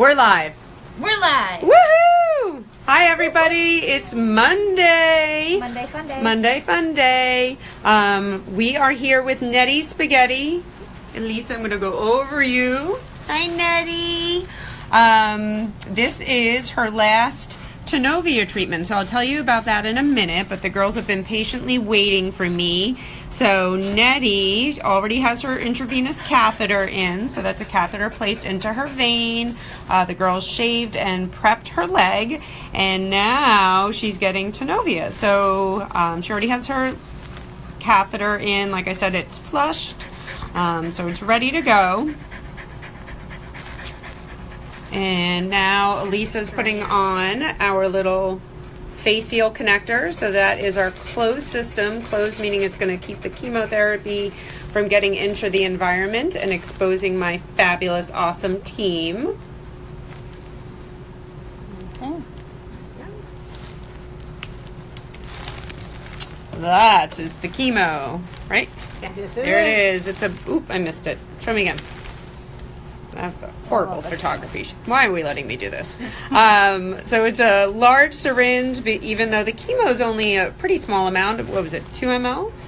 We're live. We're live. Woohoo! Hi everybody, it's Monday. Monday fun day. Monday fun day. We are here with Nettie Spaghetti. And Lisa, I'm going to go over you. Hi Nettie. This is her last Tanovea treatment, so I'll tell you about that in a minute, but the girls have been patiently waiting for me. So Nettie already has her intravenous catheter in, so that's a catheter placed into her vein. The girls shaved and prepped her leg, and now she's getting Tanovea. So she already has her catheter in. Like I said, it's flushed, so it's ready to go. And now Elisa's putting on our little face seal connector. So that is our closed system. Closed meaning it's going to keep the chemotherapy from getting into the environment and exposing my fabulous, awesome team. Okay. That is the chemo, right? Yes. There it is. It's a, oop, I missed it. Show me again. That's a horrible photography. Why are we letting me do this? So it's a large syringe, but even though the chemo is only a pretty small amount, what was it, 2 mLs?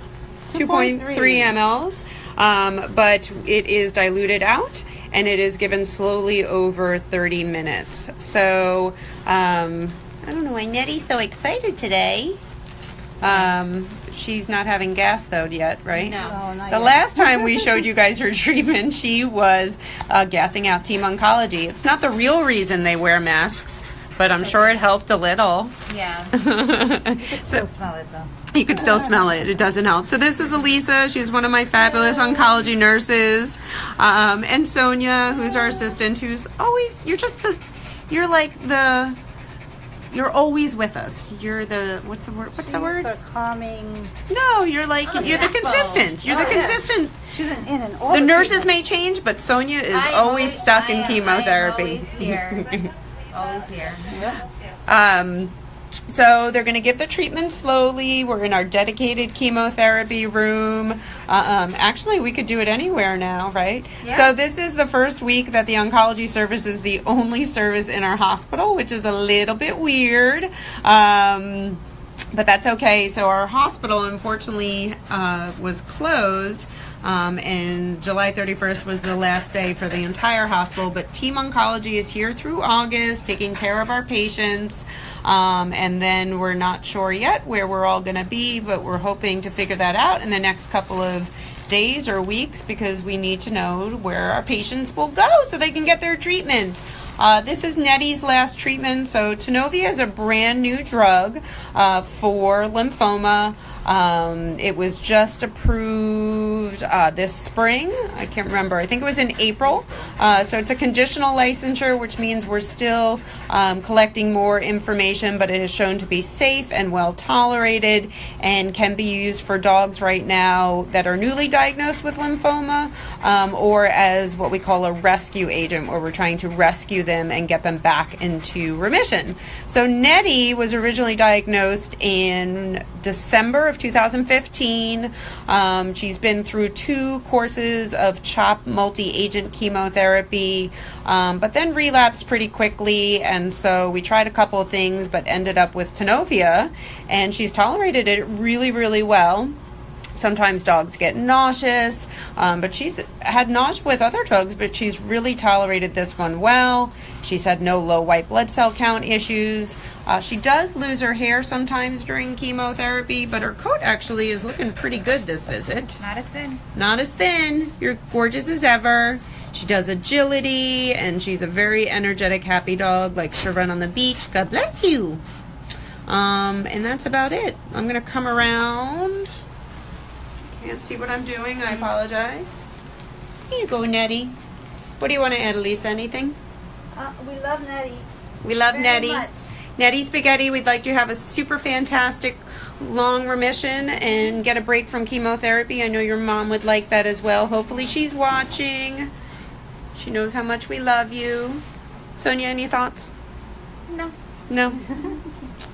2.3 mLs, but it is diluted out, and it is given slowly over 30 minutes. So, I don't know why Nettie's so excited today. She's not having gas though yet, right? No, not the yet. Last time we showed you guys her treatment, she was gassing out Team Oncology. It's not the real reason they wear masks, but I'm sure it helped a little. Yeah. You could still smell it though. You could still smell it. It doesn't help. So this is Elisa. She's one of my fabulous oncology nurses. And Sonia, who's our assistant, who's always, you're always with us. You're the, what's the word? What's the word? So calming. No, you're like, you're the consistent. You're the consistant. She's in and all The nurses may change, but Sonia is always stuck in chemotherapy. Always here. Always here. Yep. So they're going to give the treatment slowly. We're in our dedicated chemotherapy room. Actually, we could do it anywhere now, right? Yeah. So this is the first week that the oncology service is the only service in our hospital, which is a little bit weird. But that's okay. So our hospital, unfortunately, was closed. And July 31st was the last day for the entire hospital, but Team Oncology is here through August, taking care of our patients, and then we're not sure yet where we're all going to be, but we're hoping to figure that out in the next couple of days or weeks, because we need to know where our patients will go so they can get their treatment. This is Nettie's last treatment. So Tanovea is a brand new drug for lymphoma. It was just approved this spring. I can't remember. I think it was in April. So it's a conditional licensure, which means we're still collecting more information, but it is shown to be safe and well tolerated and can be used for dogs right now that are newly diagnosed with lymphoma, or as what we call a rescue agent, where we're trying to rescue them and get them back into remission. So Nettie was originally diagnosed in December of 2015. She's been through 2 courses of CHOP multi-agent chemotherapy, but then relapsed pretty quickly, and so we tried a couple of things but ended up with Tanovea, and she's tolerated it really, really well. Sometimes dogs get nauseous, but she's had nausea with other drugs, but she's really tolerated this one well. She's had no low white blood cell count issues. She does lose her hair sometimes during chemotherapy, but her coat actually is looking pretty good this visit. Not as thin. Not as thin. You're gorgeous as ever. She does agility, and she's a very energetic, happy dog, likes to run on the beach. God bless you. And that's about it. I'm going to come around. Can't see what I'm doing. I apologize. Here you go, Nettie. What do you want to add, Elisa? Anything? We love Nettie. We love Very Nettie. much. Nettie Spaghetti, we'd like to have a super fantastic long remission and get a break from chemotherapy. I know your mom would like that as well. Hopefully she's watching. She knows how much we love you. Sonia, any thoughts? No. No?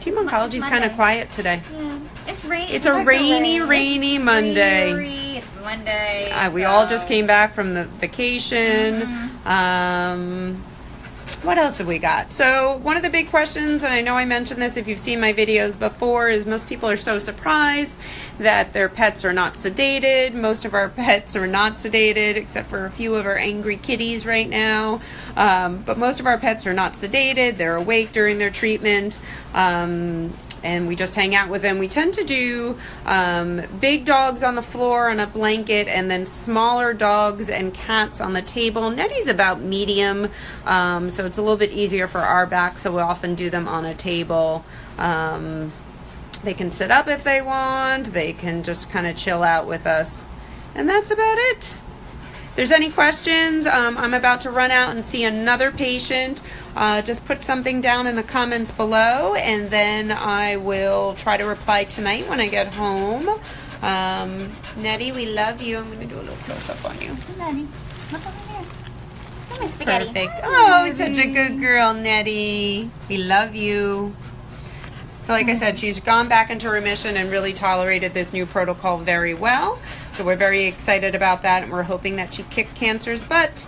Team Oncology is kind of quiet today. Yeah. It's rainy. It's a rainy Monday. It's Monday. We all just came back from the vacation. What else have we got? So one of the big questions, and I know I mentioned this if you've seen my videos before, is most people are so surprised that their pets are not sedated. Most of our pets are not sedated, except for a few of our angry kitties right now. But most of our pets are not sedated. They're awake during their treatment. And we just hang out with them. We tend to do big dogs on the floor on a blanket, and then smaller dogs and cats on the table. Nettie's about medium, so it's a little bit easier for our back, so we often do them on a table. They can sit up if they want. They can just kind of chill out with us. And that's about it. If there's any questions, I'm about to run out and see another patient. Just put something down in the comments below, and then I will try to reply tonight when I get home. Nettie, we love you. I'm going to do a little close-up on you. Nettie, look over here. Come here, spaghetti. Perfect. Oh, such a good girl, Nettie. We love you. So like I said, she's gone back into remission and really tolerated this new protocol very well. So we're very excited about that, and we're hoping that she kicked cancer's butt.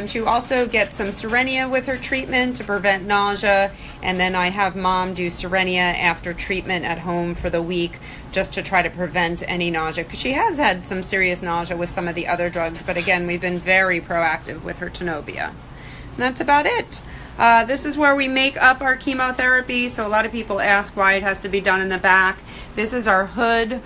She also gets some Serenia with her treatment to prevent nausea, and then I have Mom do Serenia after treatment at home for the week just to try to prevent any nausea, because she has had some serious nausea with some of the other drugs, but again, we've been very proactive with her Tanovea. And that's about it. This is where we make up our chemotherapy. So a lot of people ask why it has to be done in the back. This is our hood.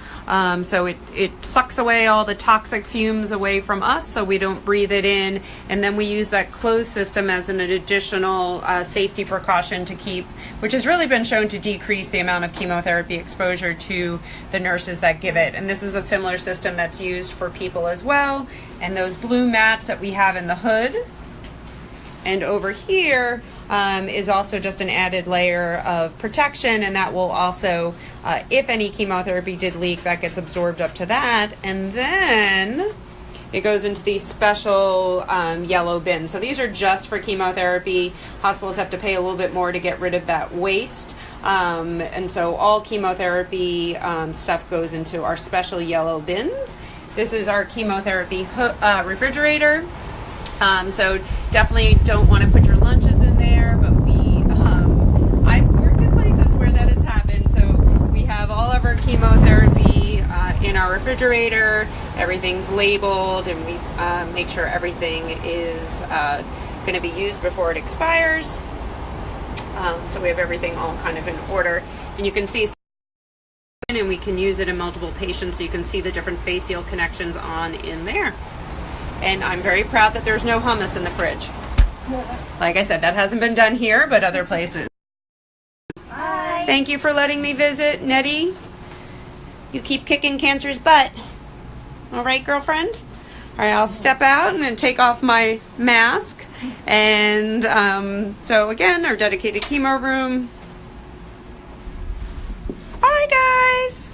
So it sucks away all the toxic fumes away from us so we don't breathe it in. And then we use that closed system as an additional safety precaution to keep, which has really been shown to decrease the amount of chemotherapy exposure to the nurses that give it. And this is a similar system that's used for people as well. And those blue mats that we have in the hood. And over here is also just an added layer of protection, and that will also, if any chemotherapy did leak, that gets absorbed up to that. And then it goes into these special yellow bins. So these are just for chemotherapy. Hospitals have to pay a little bit more to get rid of that waste. And so all chemotherapy stuff goes into our special yellow bins. This is our chemotherapy refrigerator. So definitely don't want to put your lunches in there, but I've worked in places where that has happened. So we have all of our chemotherapy in our refrigerator. Everything's labeled, and we make sure everything is going to be used before it expires. So we have everything all kind of in order, and you can see, and we can use it in multiple patients, so you can see the different fascial connections on in there. And I'm very proud that there's no hummus in the fridge. Like I said, that hasn't been done here, but other places. Bye. Thank you for letting me visit, Nettie. You keep kicking cancer's butt. All right, girlfriend? All right, I'll step out. I'm going to take off my mask. And so again, our dedicated chemo room. Bye, guys.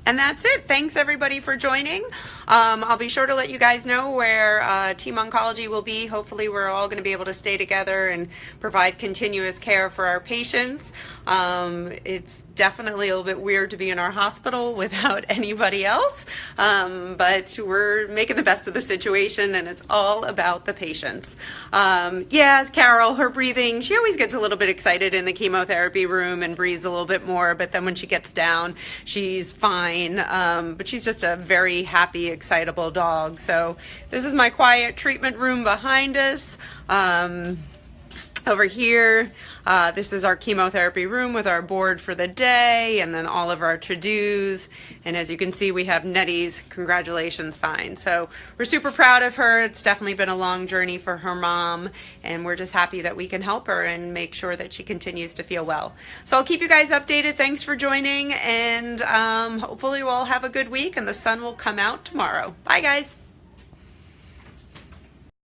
And that's it. Thanks everybody for joining. I'll be sure to let you guys know where Team Oncology will be. Hopefully we're all going to be able to stay together and provide continuous care for our patients. It's definitely a little bit weird to be in our hospital without anybody else, but we're making the best of the situation, and it's all about the patients. Yes, Carol, her breathing, she always gets a little bit excited in the chemotherapy room and breathes a little bit more, but then when she gets down, she's fine. But she's just a very happy, excitable dog. So this is my quiet treatment room behind us. Over here, this is our chemotherapy room with our board for the day, and then all of our to-dos. And as you can see, we have Nettie's congratulations sign. So we're super proud of her. It's definitely been a long journey for her mom, and we're just happy that we can help her and make sure that she continues to feel well. So I'll keep you guys updated. Thanks for joining, and hopefully we'll have a good week and the sun will come out tomorrow. Bye, guys.